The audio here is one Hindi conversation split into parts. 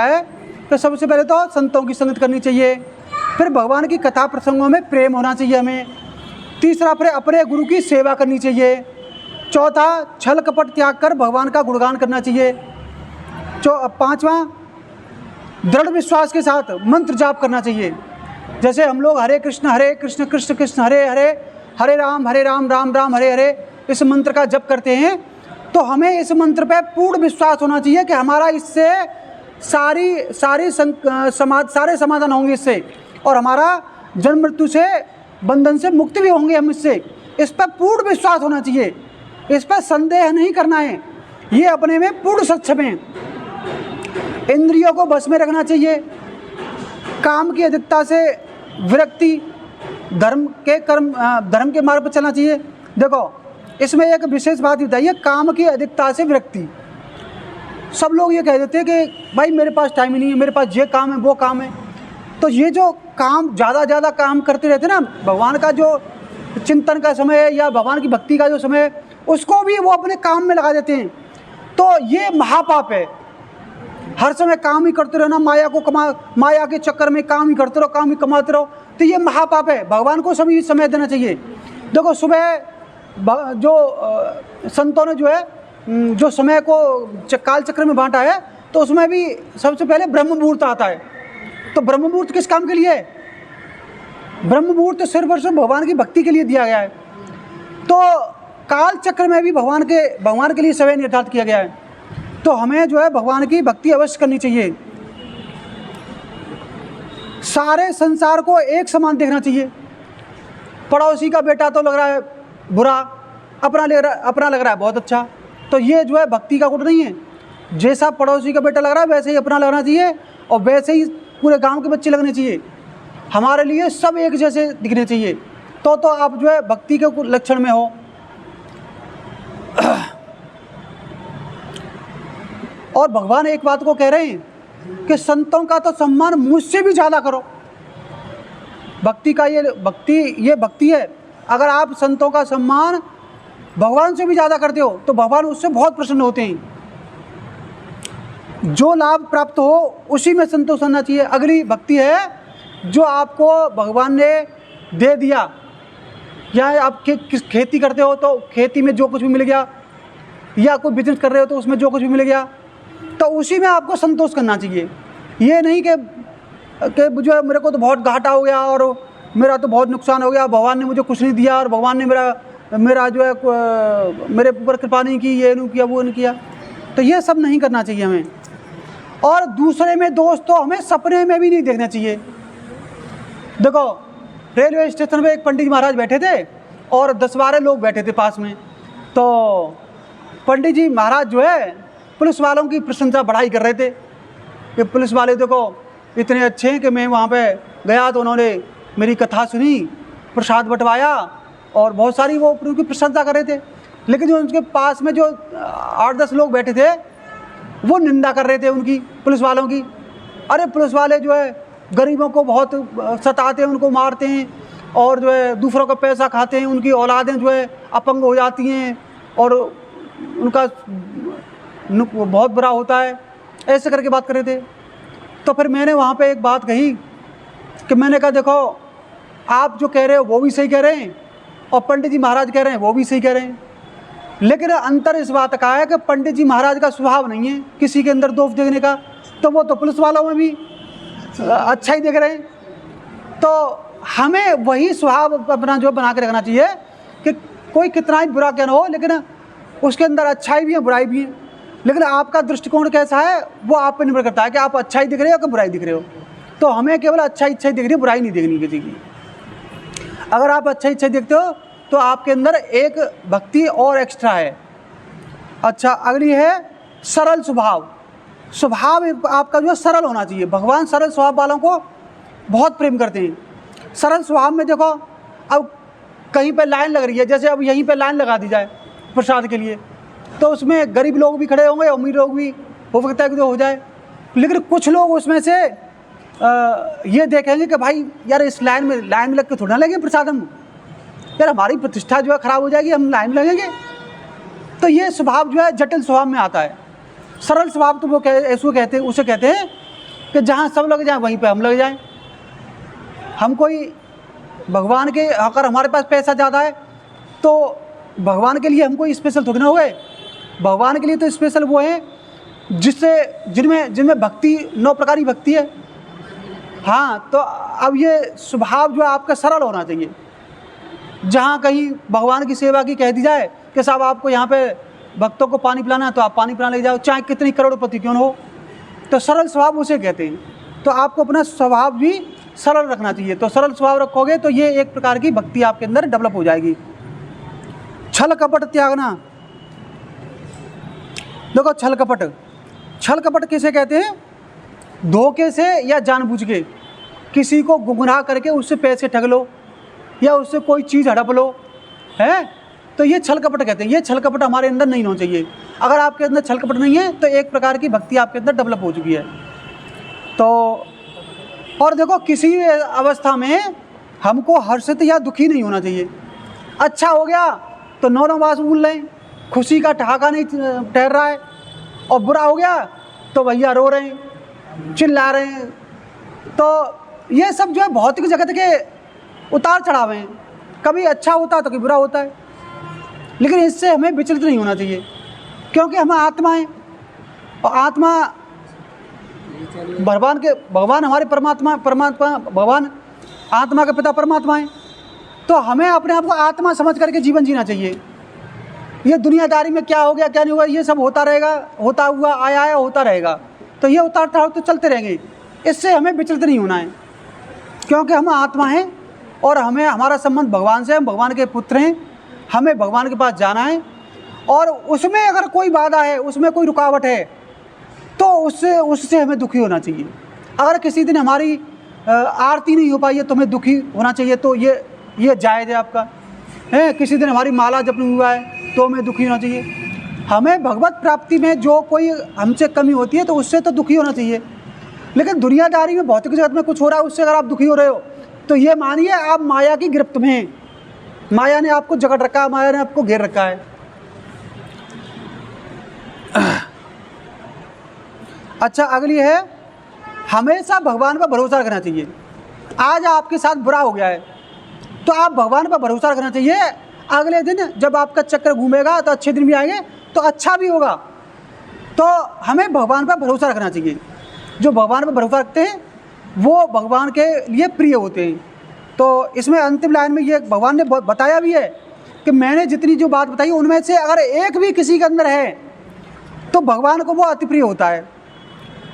है कि सबसे पहले तो संतों की संगत करनी चाहिए, फिर भगवान की कथा प्रसंगों में प्रेम होना चाहिए हमें, तीसरा फिर अपने गुरु की सेवा करनी चाहिए, चौथा छल कपट त्याग कर भगवान का गुणगान करना चाहिए, पांचवा दृढ़ विश्वास के साथ मंत्र जाप करना चाहिए। जैसे हम लोग हरे कृष्ण कृष्ण कृष्ण हरे हरे, हरे राम राम राम हरे हरे इस मंत्र का जप करते हैं, तो हमें इस मंत्र पे पूर्ण विश्वास होना चाहिए कि हमारा इससे सारे समाधान होंगे इससे, और हमारा जन्म मृत्यु से बंधन से मुक्ति भी होंगे हम इससे। इस पर पूर्ण विश्वास होना चाहिए, इस पर संदेह नहीं करना है, ये अपने में पूर्ण सक्षम है। इंद्रियों को बस में रखना चाहिए, काम की अधिकता से विरक्ति, धर्म के मार्ग पर चलना चाहिए। देखो इसमें एक विशेष बात बताइए, काम की अधिकता से विरक्ति। सब लोग ये कह देते हैं कि भाई मेरे पास टाइम ही नहीं है, मेरे पास ये काम है वो काम है। तो ये जो काम ज़्यादा काम करते रहते हैं ना, भगवान का जो चिंतन का समय है या भगवान की भक्ति का जो समय है, उसको भी वो अपने काम में लगा देते हैं। तो ये महापाप है। हर समय काम ही करते रहो ना, माया के चक्कर में काम ही करते रहो, काम ही कमाते रहो, तो ये महापाप है। भगवान को समय देना चाहिए। देखो सुबह जो संतों ने जो है जो समय को काल चक्र में बांटा है, तो उसमें भी सबसे पहले ब्रह्म मुहूर्त आता है। तो ब्रह्म मुहूर्त किस काम के लिए है? ब्रह्म मुहूर्त सिर्फ और सिर्फ भगवान की भक्ति के लिए दिया गया है। तो काल चक्र में भी भगवान के लिए समय निर्धारित किया गया है। तो हमें जो है भगवान की भक्ति अवश्य करनी चाहिए। सारे संसार को एक समान देखना चाहिए। पड़ोसी का बेटा तो लग रहा है बुरा, अपना लग रहा है बहुत अच्छा, तो ये जो है भक्ति का गुण नहीं है। जैसा पड़ोसी का बेटा लग रहा है वैसे ही अपना लगना चाहिए, और वैसे ही पूरे गांव के बच्चे लगने चाहिए। हमारे लिए सब एक जैसे दिखने चाहिए, तो आप जो है भक्ति के लक्षण में हो। और भगवान एक बात को कह रहे हैं कि संतों का तो सम्मान मुझसे भी ज़्यादा करो। भक्ति का ये भक्ति है। अगर आप संतों का सम्मान भगवान से भी ज़्यादा करते हो तो भगवान उससे बहुत प्रसन्न होते हैं। जो लाभ प्राप्त हो उसी में संतोष होना चाहिए। अगली भक्ति है जो आपको भगवान ने दे दिया, या आप खेती करते हो तो खेती में जो कुछ भी मिल गया, या कोई बिजनेस कर रहे हो तो उसमें जो कुछ भी मिल गया, तो उसी में आपको संतोष करना चाहिए। ये नहीं कि जो है मेरे को तो बहुत घाटा हो गया और मेरा तो बहुत नुकसान हो गया, भगवान ने मुझे कुछ नहीं दिया और भगवान ने मेरा जो है मेरे ऊपर कृपा नहीं की, ये नहीं किया वो नहीं किया। तो ये सब नहीं करना चाहिए हमें। और दूसरे में दोष तो हमें सपने में भी नहीं देखना चाहिए। देखो रेलवे स्टेशन पे एक पंडित जी महाराज बैठे थे और 10-12 लोग बैठे थे पास में। तो पंडित जी महाराज जो है पुलिस वालों की प्रशंसा बढ़ाई कर रहे थे कि पुलिस वाले देखो इतने अच्छे हैं कि मैं वहाँ पे गया तो उन्होंने मेरी कथा सुनी, प्रसाद बंटवाया और बहुत सारी वो उनकी प्रशंसा कर रहे थे। लेकिन जो उनके पास में जो 8-10 लोग बैठे थे वो निंदा कर रहे थे उनकी, पुलिस वालों की। अरे पुलिस वाले जो है गरीबों को बहुत सताते हैं, उनको मारते हैं और जो है दूसरों का पैसा खाते हैं, उनकी औलादें जो है अपंग हो जाती हैं और उनका बहुत बुरा होता है, ऐसे करके बात कर रहे थे। तो फिर मैंने वहाँ पे एक बात कही कि मैंने कहा देखो आप जो कह रहे हो वो भी सही कह रहे हैं और पंडित जी महाराज कह रहे हैं वो भी सही कह रहे हैं, लेकिन अंतर इस बात का है कि पंडित जी महाराज का स्वभाव नहीं है किसी के अंदर दोष देखने का, तो वो तो पुलिस वालों में भी अच्छा ही देख रहे हैं। तो हमें वही स्वभाव अपना जो बना के रखना चाहिए कि कोई कितना ही बुरा क्या ना हो, लेकिन उसके अंदर अच्छाई भी है बुराई भी है। लेकिन आपका दृष्टिकोण कैसा है वो आप पर निर्भर करता है कि आप अच्छाई दिख रहे हो कि बुराई दिख रहे हो। तो हमें केवल अच्छाई दिख रही है, बुराई नहीं देखनी किसी की। अगर आप अच्छाई देखते हो तो आपके अंदर एक भक्ति और एक्स्ट्रा है। अच्छा, अगली है सरल स्वभाव। स्वभाव आपका जो है सरल होना चाहिए। भगवान सरल स्वभाव वालों को बहुत प्रेम करते हैं। सरल स्वभाव में देखो, अब कहीं पे लाइन लग रही है, जैसे अब यहीं पे लाइन लगा दी जाए प्रसाद के लिए, तो उसमें गरीब लोग भी खड़े होंगे, अमीर लोग भी हो सकता है कि तो हो जाए। लेकिन कुछ लोग उसमें से ये देखेंगे कि भाई यार इस लाइन में लग के थोड़ा ना लगेंगे प्रसाद, हम यार हमारी प्रतिष्ठा जो है ख़राब हो जाएगी, हम लाइन लगेंगे। तो ये स्वभाव जो है जटिल स्वभाव में आता है। सरल स्वभाव तो वो उसे कहते हैं कि जहाँ सब लग जाए वहीं पे हम लग जाएं। हम कोई भगवान के, अगर हमारे पास पैसा ज़्यादा है तो भगवान के लिए हम कोई स्पेशल थोड़ी ना हुए। भगवान के लिए तो स्पेशल वो है जिनमें भक्ति, 9 प्रकार की भक्ति है। हाँ, तो अब ये स्वभाव जो है आपका सरल होना चाहिए। जहाँ कहीं भगवान की सेवा की कह दी जाए कि साहब आपको यहाँ पे भक्तों को पानी पिलाना है तो आप पानी पिलाने ले जाओ, चाहे कितनी करोड़पति क्यों न हो। तो सरल स्वभाव उसे कहते हैं। तो आपको अपना स्वभाव भी सरल रखना चाहिए। तो सरल स्वभाव रखोगे तो ये एक प्रकार की भक्ति आपके अंदर डेवलप हो जाएगी। छल कपट त्यागना। देखो छल कपट किसे कहते हैं? धोखे से या जानबूझ के किसी को गुमराह करके उससे पैसे ठग लो या उससे कोई चीज़ हड़प लो, है, तो ये छल कपट कहते हैं। ये छल कपट हमारे अंदर नहीं होना चाहिए। अगर आपके अंदर छल कपट नहीं है तो एक प्रकार की भक्ति आपके अंदर डेवलप हो चुकी है। तो और देखो, किसी अवस्था में हमको हर्षित या दुखी नहीं होना चाहिए। अच्छा हो गया तो 9 बात बोल लें, खुशी का ठहाका नहीं ठहर रहा है, और बुरा हो गया तो भैया रो रहे हैं, चिल्ला रहे हैं। तो ये सब जो है भौतिक जगत के उतार चढ़ाव हैं। कभी अच्छा होता है तो कभी बुरा होता है, लेकिन इससे हमें विचलित नहीं होना चाहिए, क्योंकि हम आत्मा हैं और आत्मा भगवान हमारे परमात्मा भगवान आत्मा के पिता परमात्मा है। तो हमें अपने आप को आत्मा समझ करके जीवन जीना चाहिए। ये दुनियादारी में क्या हो गया क्या नहीं हुआ ये सब होता रहेगा, होता हुआ आया होता रहेगा। तो ये उतार चढ़ाव तो चलते रहेंगे, इससे हमें विचलित नहीं होना है, क्योंकि हम आत्मा हैं और हमें हमारा संबंध भगवान से, हम भगवान के पुत्र हैं, हमें भगवान के पास जाना है। और उसमें अगर कोई बाधा है, उसमें कोई रुकावट है तो उससे हमें दुखी होना चाहिए। अगर किसी दिन हमारी आरती नहीं हो पाई है तो हमें दुखी होना चाहिए, तो ये जायज़ है आपका है। किसी दिन हमारी माला जप नहीं हुआ है तो हमें दुखी होना चाहिए। हमें भगवत प्राप्ति में जो कोई हमसे कमी होती है तो उससे तो दुखी होना चाहिए। लेकिन दुनियादारी में, भौतिक जगत में कुछ हो रहा है उससे अगर आप दुखी हो रहे हो तो ये मानिए आप माया की गिरफ्त में हैं। माया ने आपको जकड़ रखा है, माया ने आपको घेर रखा है। अच्छा, अगली है हमेशा भगवान पर भरोसा रखना चाहिए। आज आपके साथ बुरा हो गया है तो आप भगवान पर भरोसा रखना चाहिए। अगले दिन जब आपका चक्कर घूमेगा तो अच्छे दिन भी आएंगे, तो अच्छा भी होगा। तो हमें भगवान पर भरोसा रखना चाहिए। जो भगवान पर भरोसा रखते हैं वो भगवान के लिए प्रिय होते हैं। तो इसमें अंतिम लाइन में ये भगवान ने बताया भी है कि मैंने जितनी जो बात बताई उनमें से अगर एक भी किसी के अंदर है तो भगवान को वो अति प्रिय होता है।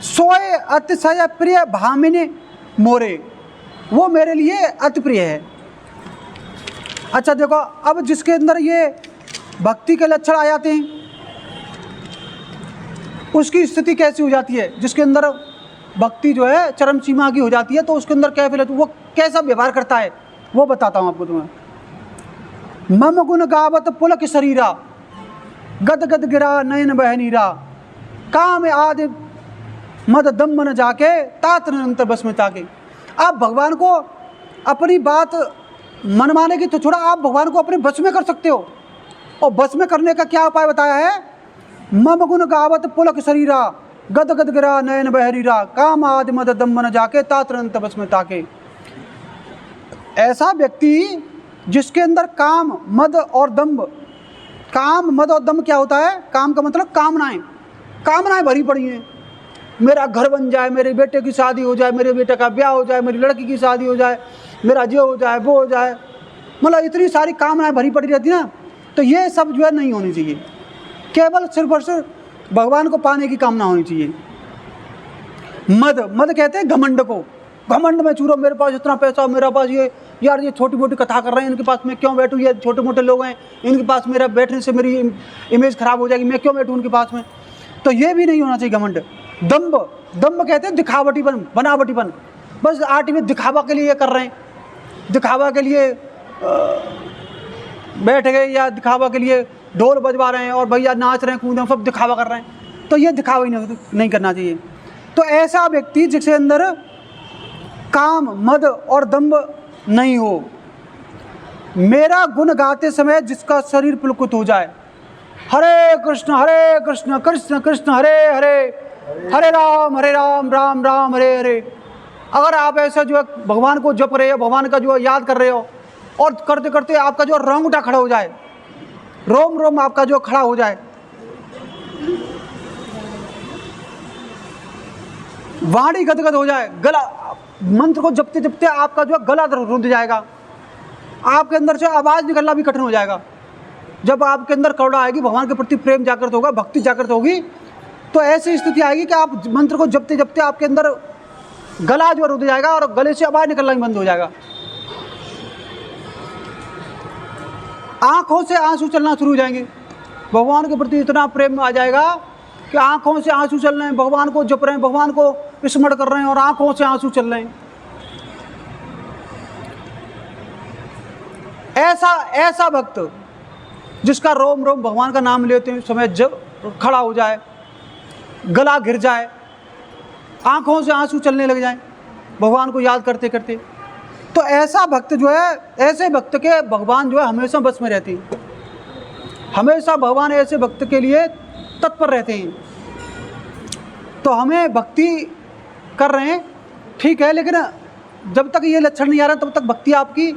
सोए अतिशय प्रिय भामिनी मोरे, वो मेरे लिए अति प्रिय है। अच्छा देखो, अब जिसके अंदर ये भक्ति के लक्षण आ जाते हैं उसकी स्थिति कैसी हो जाती है। जिसके अंदर भक्ति जो है चरम सीमा की हो जाती है तो उसके अंदर क्या फील है, वो कैसा व्यवहार करता है वो बताता हूँ आपको तुम्हें। मम गुण गावत पुलक शरीरा, गद गद गिरा नयन बहनीरा, काम आदि मद दम न जाके तात निरंतर बस में ताके। आप भगवान को अपनी बात मनवाने की तो छोड़ा, आप भगवान को अपने बस में कर सकते हो। और बस में करने का क्या उपाय बताया है? मम गुण गावत पुलक शरीरा, गद गद गिरा नयन बहरीरा, काम आदि मद दम न जाके तात निरंतर बस में ताके। ऐसा व्यक्ति जिसके अंदर काम मद और दम्भ, काम मद और दम्भ क्या होता है? काम का मतलब कामनाएं भरी पड़ी हैं। मेरा घर बन जाए, मेरे बेटे की शादी हो जाए, मेरे बेटे का ब्याह हो जाए, मेरी लड़की की शादी हो जाए, मेरा जो हो जाए वो हो जाए, मतलब इतनी सारी कामनाएं भरी पड़ी रहती ना। तो ये सब जो है नहीं होनी चाहिए। केवल सिर्फ और सिर्फ भगवान को पाने की कामना होनी चाहिए। मद कहते हैं घमंड को। घमंड में चूरो, मेरे पास इतना पैसा, मेरे पास ये, यार ये छोटी मोटी कथा कर रहे हैं, इनके पास मैं क्यों बैठूँ, ये छोटे मोटे लोग हैं, इनके पास मेरा बैठने से मेरी इमेज खराब हो जाएगी, मैं क्यों बैठूँ उनके पास में। तो ये भी नहीं होना चाहिए घमंड। दम्भ कहते हैं दिखावटीपन, बनावटीपन। बस आर्ट में दिखावा के लिए कर रहे हैं, दिखावा के लिए बैठ गए या दिखावा के लिए ढोल बजवा रहे हैं और भैया नाच रहे हैं, कूद रहे हैं, सब दिखावा कर रहे हैं। तो ये दिखावा ही नहीं करना चाहिए। तो ऐसा व्यक्ति जिसके अंदर काम मद और दम्भ नहीं हो, मेरा गुण गाते समय जिसका शरीर पुलकित हो जाए, हरे कृष्ण कृष्ण कृष्ण हरे हरे, हरे राम राम राम हरे हरे। अगर आप ऐसे जो है भगवान को जप रहे हो, भगवान का जो है याद कर रहे हो, और करते करते आपका जो रोंगटा खड़ा हो जाए, रोम रोम आपका जो खड़ा हो जाए, वाणी गदगद हो जाए, गला मंत्र को जपते जपते आपका जो गला रुंध जाएगा, आपके अंदर से आवाज़ निकलना भी कठिन हो जाएगा। जब आपके अंदर करुणा आएगी, भगवान के प्रति प्रेम जागृत होगा, भक्ति जागृत होगी, तो ऐसी स्थिति आएगी कि आप मंत्र को जपते जपते आपके अंदर गला जो रुंध जाएगा और गले से आवाज़ निकलना भी बंद हो जाएगा। आंखों से आंसू चलना शुरू हो जाएंगे, भगवान के प्रति इतना प्रेम आ जाएगा कि आंखों से आंसू चल रहे हैं, भगवान को जप रहे हैं, भगवान को स्मरण कर रहे हैं और आंखों से आंसू चल रहे हैं। ऐसा भक्त जिसका रोम रोम भगवान का नाम लेते हैं समय जब खड़ा हो जाए, गला गिर जाए, आंखों से आंसू चलने लग जाए भगवान को याद करते करते, तो ऐसा भक्त जो है, ऐसे भक्त के भगवान जो है हमेशा बस में रहते हैं। हमेशा भगवान ऐसे भक्त के लिए तत्पर रहते हैं। तो हमें भक्ति कर रहे हैं ठीक है, लेकिन जब तक ये लक्षण नहीं आ रहा तब तक भक्ति आपकी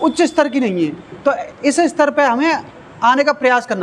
उच्च स्तर की नहीं है। तो इस स्तर पे हमें आने का प्रयास करना